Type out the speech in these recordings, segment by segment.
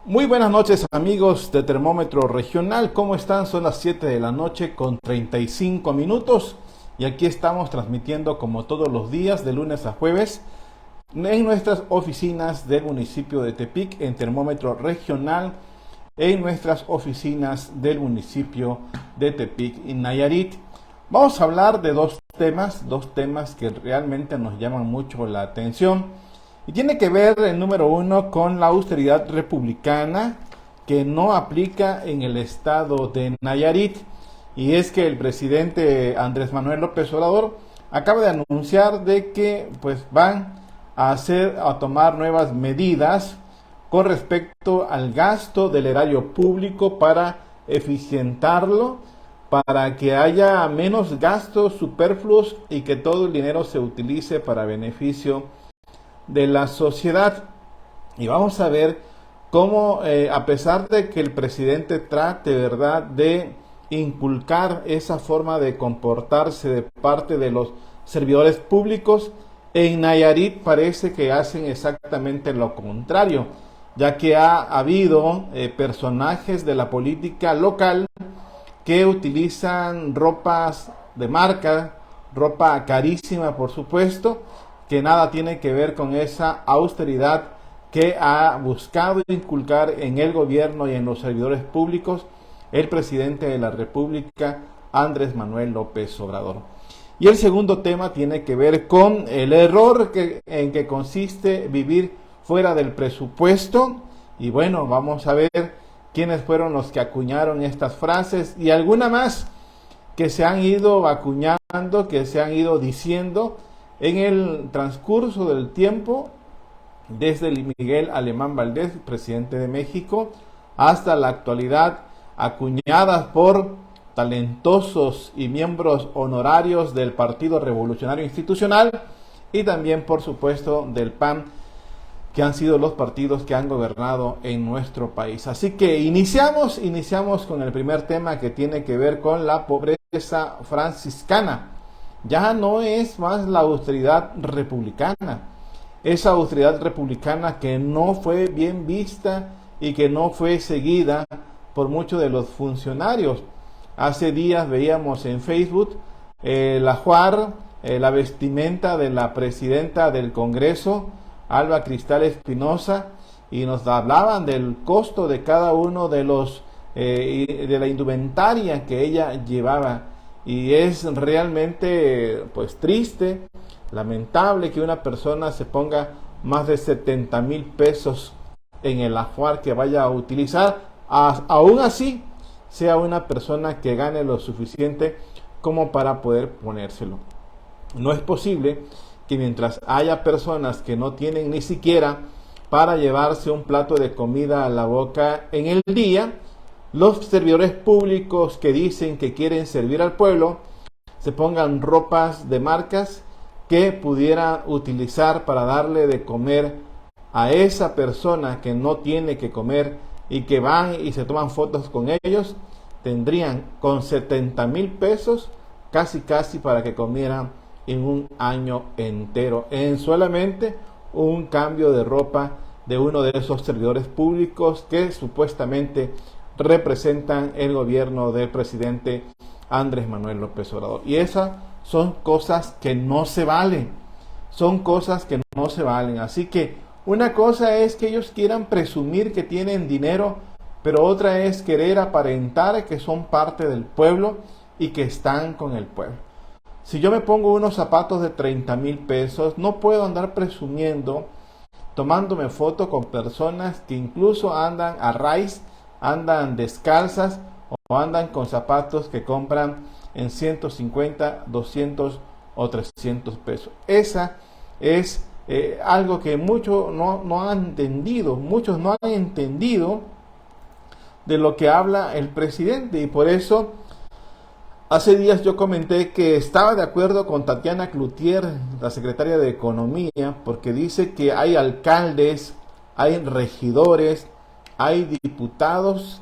Muy buenas noches amigos de Termómetro Regional, ¿cómo están? Son las 7 de la noche con 35 minutos y aquí estamos transmitiendo como todos los días de lunes a jueves en nuestras oficinas del municipio de Tepic en Termómetro Regional, en nuestras oficinas del municipio de Tepic y Nayarit. Vamos a hablar de dos temas que realmente nos llaman mucho la atención. Y tiene que ver, el número uno, con la austeridad republicana que no aplica en el estado de Nayarit. Y es que el presidente Andrés Manuel López Obrador acaba de anunciar de que pues van a tomar nuevas medidas con respecto al gasto del erario público para eficientarlo, para que haya menos gastos superfluos y que todo el dinero se utilice para beneficio de la sociedad. Y vamos a ver cómo a pesar de que el presidente trate, ¿verdad?, de inculcar esa forma de comportarse de parte de los servidores públicos, en Nayarit parece que hacen exactamente lo contrario, ya que ha habido personajes de la política local que utilizan ropas de marca, ropa carísima por supuesto, que nada tiene que ver con esa austeridad que ha buscado inculcar en el gobierno y en los servidores públicos el presidente de la República, Andrés Manuel López Obrador. Y el segundo tema tiene que ver con el error en que consiste vivir fuera del presupuesto. Y bueno, vamos a ver quiénes fueron los que acuñaron estas frases y alguna más que se han ido acuñando, que se han ido diciendo en el transcurso del tiempo, desde Miguel Alemán Valdés, presidente de México, hasta la actualidad, acuñadas por talentosos y miembros honorarios del Partido Revolucionario Institucional y también, por supuesto, del PAN, que han sido los partidos que han gobernado en nuestro país. Así que iniciamos con el primer tema, que tiene que ver con la pobreza franciscana. Ya no es más la austeridad republicana, esa austeridad republicana que no fue bien vista y que no fue seguida por muchos de los funcionarios. Hace días veíamos en Facebook el ajuar, la vestimenta de la presidenta del Congreso, Alba Cristal Espinosa, y nos hablaban del costo de cada uno de los de la indumentaria que ella llevaba. Y es realmente pues triste, lamentable que una persona se ponga más de 70,000 pesos en el ajuar que vaya a utilizar, aún así sea una persona que gane lo suficiente como para poder ponérselo. No es posible que mientras haya personas que no tienen ni siquiera para llevarse un plato de comida a la boca en el día, los servidores públicos que dicen que quieren servir al pueblo se pongan ropas de marcas que pudiera utilizar para darle de comer a esa persona que no tiene que comer, y que van y se toman fotos con ellos. Tendrían con 70,000 pesos casi para que comieran en un año entero, en solamente un cambio de ropa de uno de esos servidores públicos que supuestamente representan el gobierno del presidente Andrés Manuel López Obrador. Y esas son cosas que no se valen, así que una cosa es que ellos quieran presumir que tienen dinero, pero otra es querer aparentar que son parte del pueblo y que están con el pueblo. Si yo me pongo unos zapatos de 30,000 pesos, no puedo andar presumiendo, tomándome foto con personas que incluso andan a raíz, andan descalzas o andan con zapatos que compran en 150, 200 o 300 pesos. Esa es algo que muchos no han entendido de lo que habla el presidente. Y por eso hace días yo comenté que estaba de acuerdo con Tatiana Cloutier, la secretaria de Economía, porque dice que hay alcaldes, hay regidores, hay diputados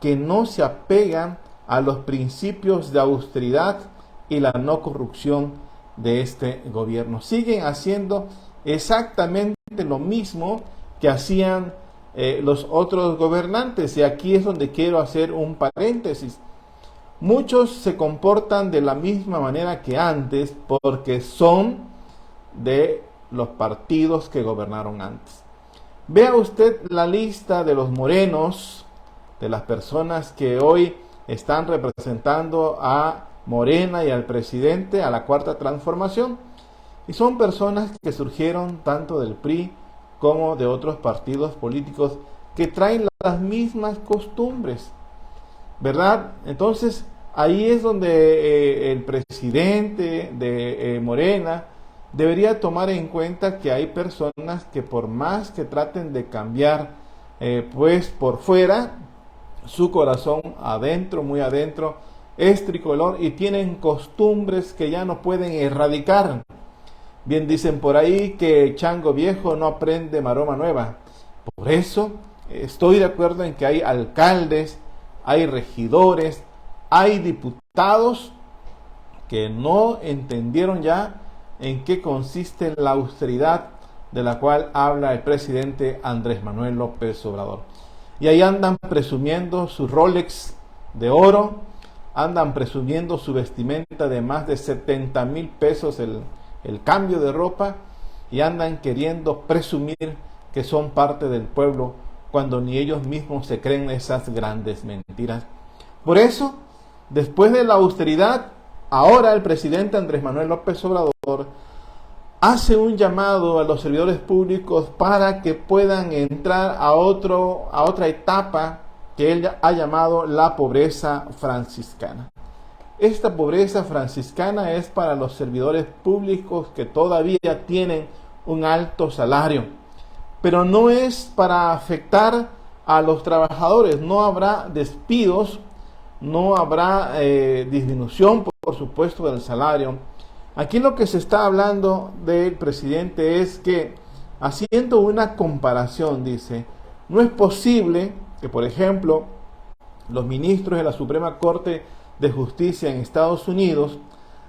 que no se apegan a los principios de austeridad y la no corrupción de este gobierno. Siguen haciendo exactamente lo mismo que hacían los otros gobernantes. Y aquí es donde quiero hacer un paréntesis. Muchos se comportan de la misma manera que antes porque son de los partidos que gobernaron antes. Vea usted la lista de los morenos, de las personas que hoy están representando a Morena y al presidente, a la Cuarta Transformación. Y son personas que surgieron tanto del PRI como de otros partidos políticos que traen las mismas costumbres, ¿verdad? Entonces, ahí es donde el presidente de Morena debería tomar en cuenta que hay personas que por más que traten de cambiar, pues por fuera, su corazón adentro, muy adentro, es tricolor y tienen costumbres que ya no pueden erradicar. Bien dicen por ahí que chango viejo no aprende maroma nueva. Por eso estoy de acuerdo en que hay alcaldes, hay regidores, hay diputados que no entendieron ya en qué consiste la austeridad de la cual habla el presidente Andrés Manuel López Obrador. Y ahí andan presumiendo su Rolex de oro, andan presumiendo su vestimenta de más de 70,000 pesos el cambio de ropa, y andan queriendo presumir que son parte del pueblo cuando ni ellos mismos se creen esas grandes mentiras. Por eso, después de la austeridad, ahora el presidente Andrés Manuel López Obrador hace un llamado a los servidores públicos para que puedan entrar a otra etapa que él ha llamado la pobreza franciscana. Esta pobreza franciscana es para los servidores públicos que todavía tienen un alto salario, pero no es para afectar a los trabajadores. No habrá despidos, no habrá disminución, por supuesto, del salario. Aquí lo que se está hablando del presidente es que, haciendo una comparación, dice, no es posible que, por ejemplo, los ministros de la Suprema Corte de Justicia en Estados Unidos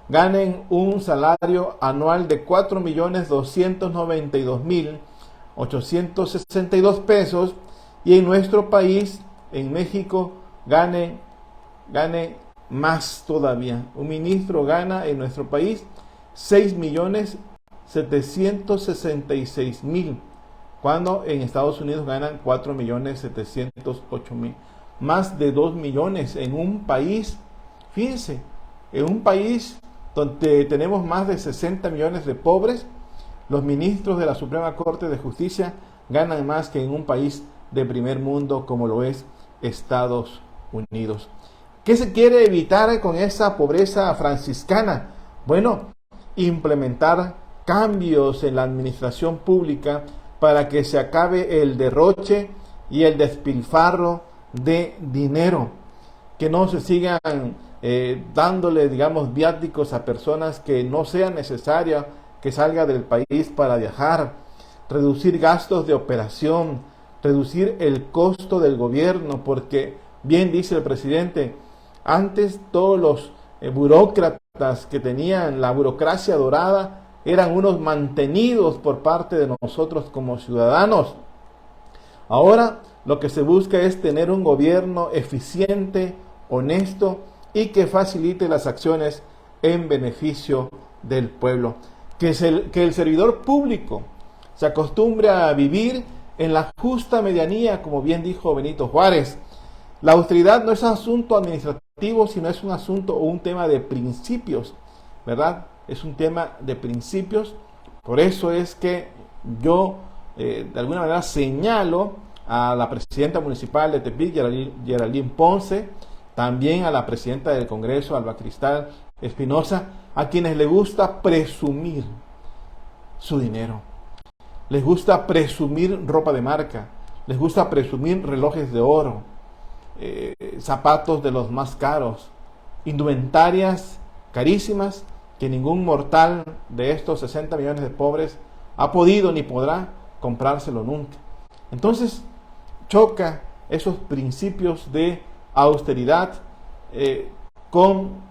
ganen un salario anual de 4,292,862 pesos y en nuestro país, en México, gane más todavía. Un ministro gana en nuestro país 6,766,000, cuando en Estados Unidos ganan 4,708,000. Más de 2 millones en un país, fíjense, en un país donde tenemos más de 60 millones de pobres, los ministros de la Suprema Corte de Justicia ganan más que en un país de primer mundo como lo es Estados Unidos. ¿Qué se quiere evitar con esa pobreza franciscana? Bueno, implementar cambios en la administración pública para que se acabe el derroche y el despilfarro de dinero, que no se sigan dándole, digamos, viáticos a personas que no sea necesaria que salga del país para viajar, reducir gastos de operación, reducir el costo del gobierno, porque bien dice el presidente, antes todos los burócratas que tenían la burocracia dorada eran unos mantenidos por parte de nosotros como ciudadanos. Ahora lo que se busca es tener un gobierno eficiente, honesto y que facilite las acciones en beneficio del pueblo. Que el servidor público se acostumbre a vivir en la justa medianía, como bien dijo Benito Juárez. La austeridad no es un asunto administrativo, sino es un asunto o un tema de principios, ¿verdad? Es un tema de principios. Por eso es que yo, de alguna manera, señalo a la presidenta municipal de Tepic, Geraldine Ponce, también a la presidenta del Congreso, Alba Cristal Espinosa, a quienes les gusta presumir su dinero. Les gusta presumir ropa de marca, les gusta presumir relojes de oro, zapatos de los más caros, indumentarias carísimas que ningún mortal de estos 60 millones de pobres ha podido ni podrá comprárselo nunca. Entonces, choca esos principios de austeridad con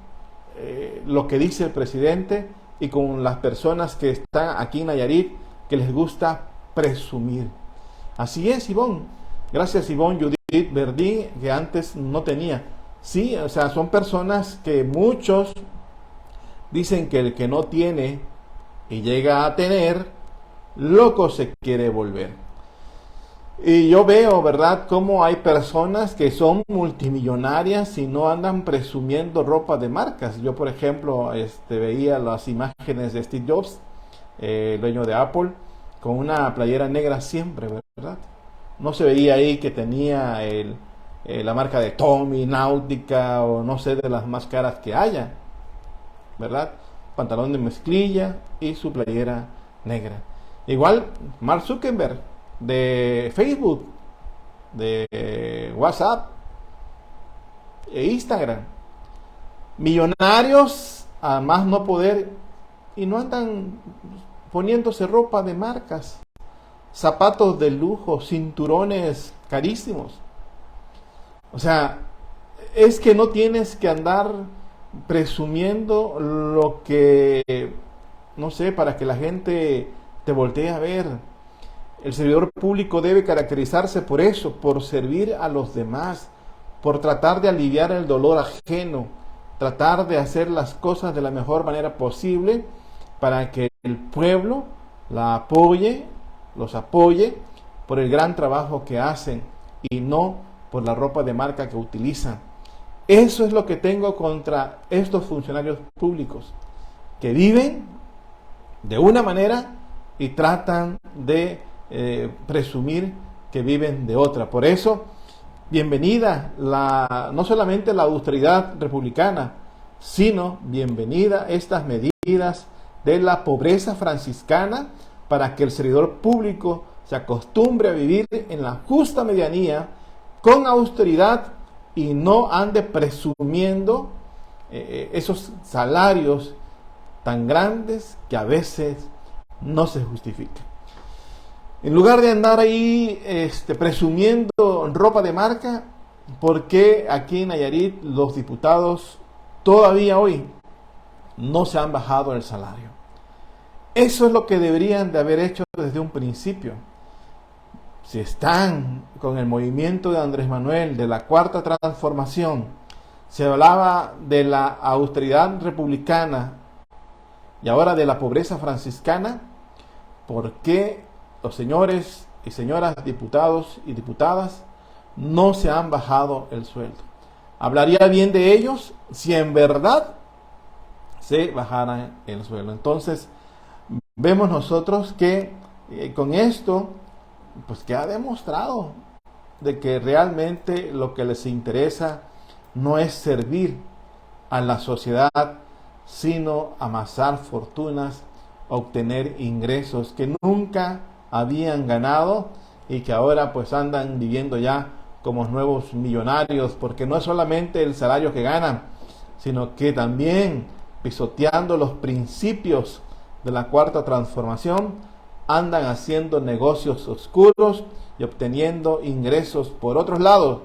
lo que dice el presidente y con las personas que están aquí en Nayarit, que les gusta presumir. Así es, Ivonne. Gracias, Ivonne Judith Verdín, que antes no tenía. Sí, o sea, son personas que muchos dicen que el que no tiene y llega a tener, loco se quiere volver. Y yo veo, ¿verdad?, cómo hay personas que son multimillonarias y no andan presumiendo ropa de marcas. Yo, por ejemplo, veía las imágenes de Steve Jobs, el dueño de Apple, con una playera negra siempre, ¿verdad? No se veía ahí que tenía la marca de Tommy, Náutica o no sé, de las más caras que haya, ¿verdad? Pantalón de mezclilla y su playera negra. Igual Mark Zuckerberg de Facebook, de WhatsApp e Instagram, millonarios a más no poder, y no andan poniéndose ropa de marcas, zapatos de lujo, cinturones carísimos. O sea, es que no tienes que andar presumiendo lo que, no sé, para que la gente te voltee a ver. El servidor público debe caracterizarse por eso, por servir a los demás, por tratar de aliviar el dolor ajeno, tratar de hacer las cosas de la mejor manera posible para que el pueblo la apoye, los apoye por el gran trabajo que hacen y no por la ropa de marca que utilizan. Eso es lo que tengo contra estos funcionarios públicos, que viven de una manera y tratan de presumir que viven de otra. Por eso, bienvenida no solamente la austeridad republicana, sino bienvenida estas medidas de la pobreza franciscana para que el servidor público se acostumbre a vivir en la justa medianía, con austeridad, y no ande presumiendo esos salarios tan grandes que a veces no se justifican. En lugar de andar ahí presumiendo ropa de marca, ¿por qué aquí en Nayarit los diputados todavía hoy no se han bajado el salario? Eso es lo que deberían de haber hecho desde un principio. Si están con el movimiento de Andrés Manuel, de la Cuarta Transformación, se hablaba de la austeridad republicana y ahora de la pobreza franciscana, ¿por qué los señores y señoras diputados y diputadas no se han bajado el sueldo? Hablaría bien de ellos si en verdad se bajaran el sueldo. Entonces, vemos nosotros que con esto, pues que ha demostrado de que realmente lo que les interesa no es servir a la sociedad, sino amasar fortunas, obtener ingresos que nunca habían ganado y que ahora pues andan viviendo ya como nuevos millonarios, porque no es solamente el salario que ganan, sino que también pisoteando los principios de la Cuarta Transformación, andan haciendo negocios oscuros y obteniendo ingresos por otros lados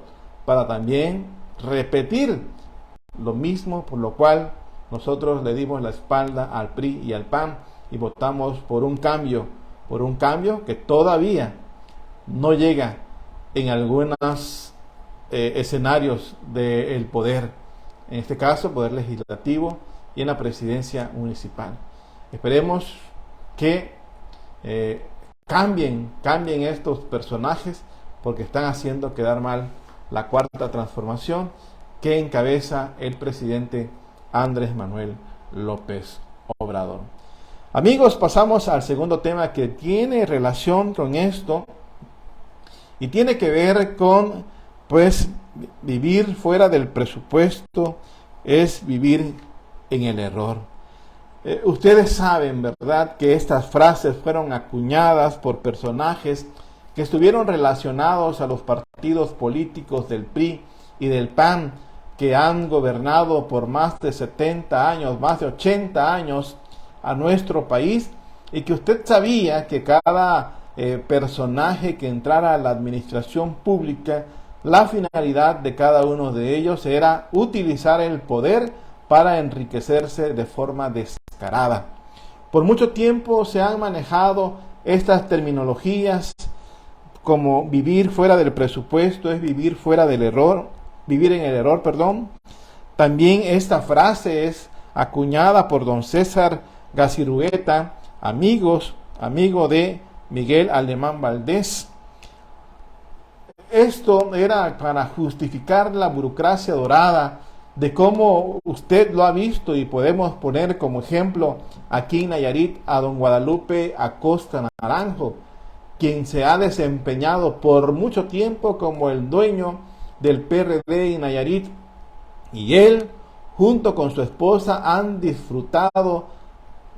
para también repetir lo mismo, por lo cual nosotros le dimos la espalda al PRI y al PAN y votamos por un cambio que todavía no llega en algunos escenarios del poder, en este caso poder legislativo y en la presidencia municipal. Esperemos que cambien estos personajes, porque están haciendo quedar mal la Cuarta Transformación que encabeza el presidente Andrés Manuel López Obrador. Amigos, pasamos al segundo tema que tiene relación con esto y tiene que ver con, pues, vivir fuera del presupuesto es vivir en el error. Ustedes saben, ¿verdad?, que estas frases fueron acuñadas por personajes que estuvieron relacionados a los partidos políticos del PRI y del PAN, que han gobernado por más de 70 años, más de 80 años a nuestro país, y que usted sabía que cada personaje que entrara a la administración pública, la finalidad de cada uno de ellos era utilizar el poder para enriquecerse de forma descarada. Por mucho tiempo se han manejado estas terminologías como vivir fuera del presupuesto es vivir fuera del error, vivir en el error, perdón. También esta frase es acuñada por don César Gacirueta, amigo de Miguel Alemán Valdés. Esto era para justificar la burocracia dorada, de cómo usted lo ha visto, y podemos poner como ejemplo aquí en Nayarit a don Guadalupe Acosta Naranjo, quien se ha desempeñado por mucho tiempo como el dueño del PRD en Nayarit, y él junto con su esposa han disfrutado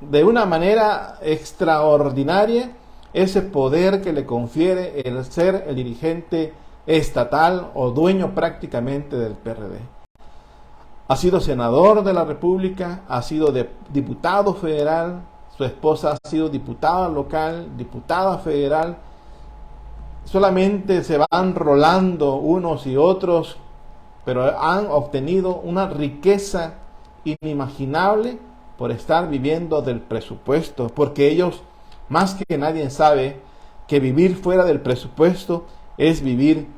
de una manera extraordinaria ese poder que le confiere el ser el dirigente estatal o dueño prácticamente del PRD. Ha sido senador de la República, ha sido diputado federal, su esposa ha sido diputada local, diputada federal. Solamente se van rolando unos y otros, pero han obtenido una riqueza inimaginable por estar viviendo del presupuesto, porque ellos más que nadie sabe que vivir fuera del presupuesto es vivir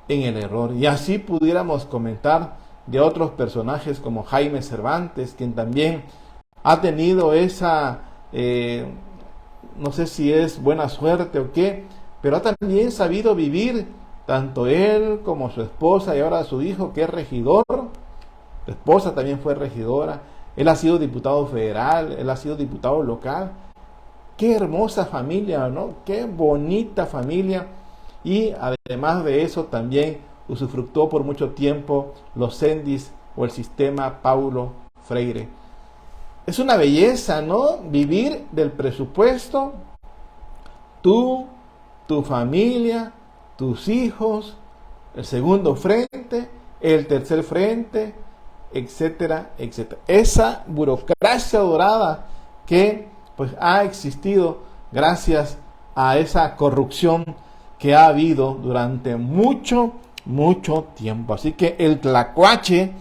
en el error. Y así pudiéramos comentar de otros personajes como Jaime Cervantes, quien también ha tenido esa, no sé si es buena suerte o qué, pero ha también sabido vivir, tanto él como su esposa y ahora su hijo, que es regidor. Su esposa también fue regidora, él ha sido diputado federal, él ha sido diputado local. Qué hermosa familia, ¿no? Qué bonita familia. Y además de eso también usufructó por mucho tiempo los CENDIS o el sistema Paulo Freire. Es una belleza, ¿no? Vivir del presupuesto, tú, tu familia, tus hijos, el segundo frente, el tercer frente, etcétera, etcétera. Esa burocracia dorada que pues ha existido gracias a esa corrupción que ha habido durante mucho tiempo. Así que el tlacuache,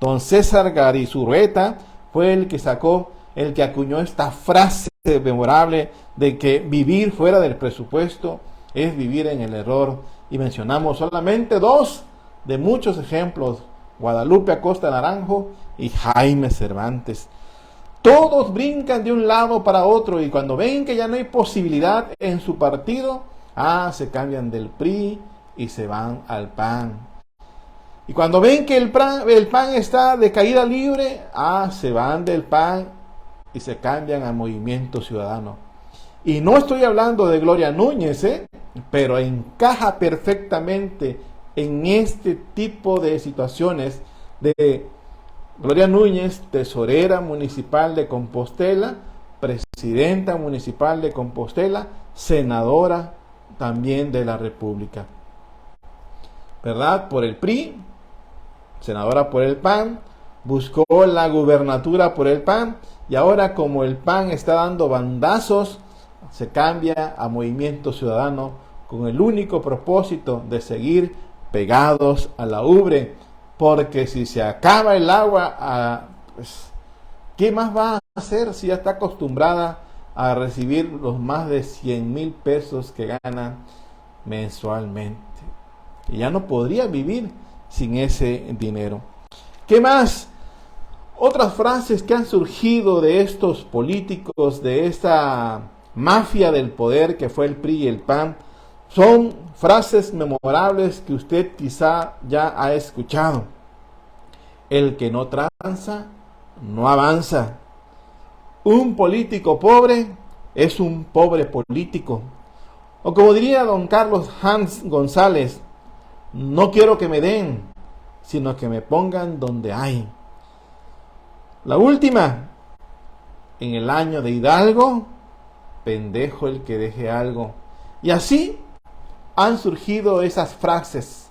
don César Gacirueta, fue el que acuñó esta frase memorable de que vivir fuera del presupuesto es vivir en el error. Y mencionamos solamente dos de muchos ejemplos: Guadalupe Acosta Naranjo y Jaime Cervantes. Todos brincan de un lado para otro, y cuando ven que ya no hay posibilidad en su partido, se cambian del PRI y se van al PAN. Y cuando ven que el PAN está de caída libre, se van del PAN y se cambian a Movimiento Ciudadano. Y no estoy hablando de Gloria Núñez, pero encaja perfectamente en este tipo de situaciones de Gloria Núñez, tesorera municipal de Compostela, presidenta municipal de Compostela, senadora también de la República, ¿verdad? Por el PRI, senadora por el PAN, buscó la gubernatura por el PAN, y ahora, como el PAN está dando bandazos, se cambia a Movimiento Ciudadano con el único propósito de seguir pegados a la ubre, porque si se acaba el agua, pues, ¿qué más va a hacer si ya está acostumbrada a recibir los más de 100,000 pesos que gana mensualmente? Y ya no podría vivir sin ese dinero. ¿Qué más? Otras frases que han surgido de estos políticos, de esta mafia del poder que fue el PRI y el PAN, son frases memorables que usted quizá ya ha escuchado. El que no tranza, no avanza. Un político pobre es un pobre político. O como diría don Carlos Hans González, no quiero que me den, sino que me pongan donde hay. La última, en el año de Hidalgo, pendejo el que deje algo. Y así han surgido esas frases,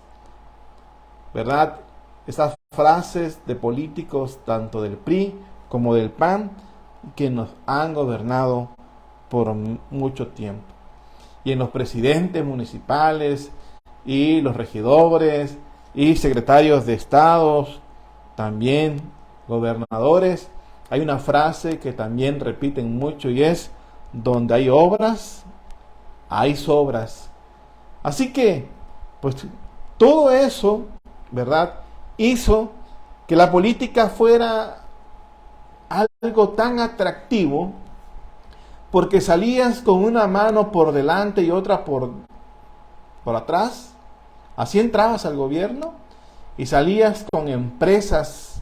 ¿verdad? Esas frases de políticos tanto del PRI como del PAN que nos han gobernado por mucho tiempo. Y en los presidentes municipales y los regidores y secretarios de estados, también gobernadores, hay una frase que también repiten mucho, y es: donde hay obras, hay sobras. Así que, pues todo eso, ¿verdad?, hizo que la política fuera algo tan atractivo, porque salías con una mano por delante y otra por atrás. Así entrabas al gobierno y salías con empresas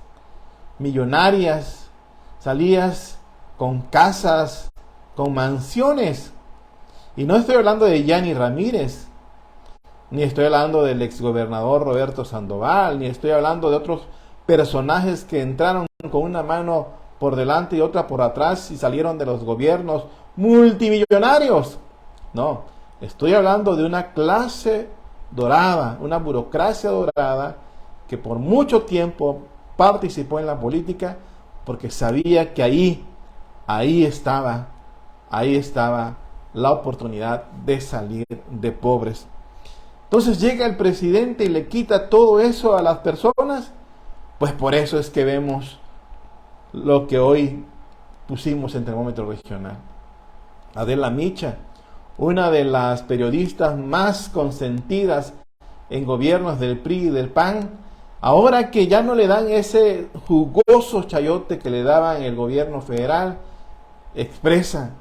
millonarias, salías con casas, con mansiones. Y no estoy hablando de Yanni Ramírez, ni estoy hablando del exgobernador Roberto Sandoval, ni estoy hablando de otros personajes que entraron con una mano por delante y otra por atrás y salieron de los gobiernos multimillonarios. No, estoy hablando de una clase dorada, una burocracia dorada que por mucho tiempo participó en la política porque sabía que ahí estaba la oportunidad de salir de pobres. Entonces llega el presidente y le quita todo eso a las personas. Pues por eso es que vemos lo que hoy pusimos en Termómetro Regional. Adela Micha, una de las periodistas más consentidas en gobiernos del PRI y del PAN, ahora que ya no le dan ese jugoso chayote que le daban en el gobierno federal, expresa: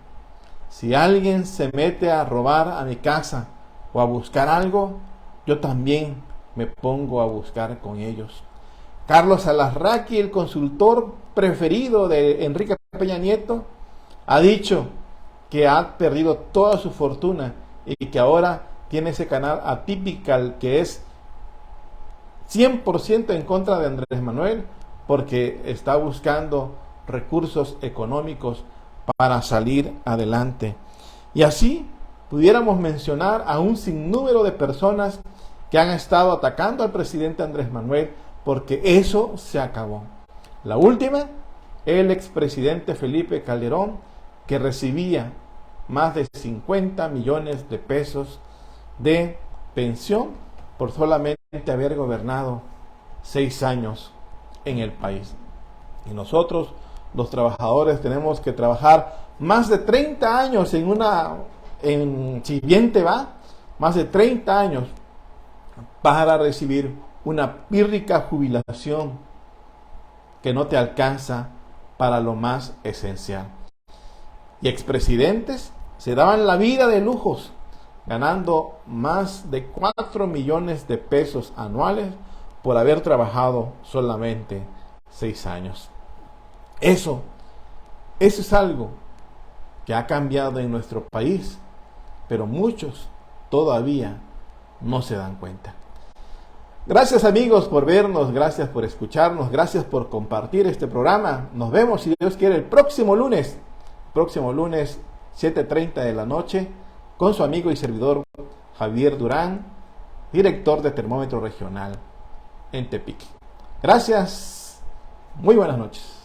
si alguien se mete a robar a mi casa o a buscar algo, yo también me pongo a buscar con ellos. Carlos Alarraqui, el consultor preferido de Enrique Peña Nieto, ha dicho que ha perdido toda su fortuna y que ahora tiene ese canal Atypical que es 100% en contra de Andrés Manuel, porque está buscando recursos económicos para salir adelante. Y así pudiéramos mencionar a un sinnúmero de personas que han estado atacando al presidente Andrés Manuel, porque eso se acabó. La última, el expresidente Felipe Calderón, que recibía más de 50 millones de pesos de pensión por solamente haber gobernado 6 años en el país. Y nosotros, los trabajadores, tenemos que trabajar más de 30 años si bien te va, más de 30 años para recibir una pírrica jubilación que no te alcanza para lo más esencial. Y expresidentes se daban la vida de lujos, ganando más de 4 millones de pesos anuales por haber trabajado solamente 6 años. Eso es algo que ha cambiado en nuestro país, pero muchos todavía no se dan cuenta. Gracias amigos por vernos, gracias por escucharnos, gracias por compartir este programa. Nos vemos, si Dios quiere, el próximo lunes 7:30 de la noche, con su amigo y servidor Javier Durán, director de Termómetro Regional en Tepic. Gracias, muy buenas noches.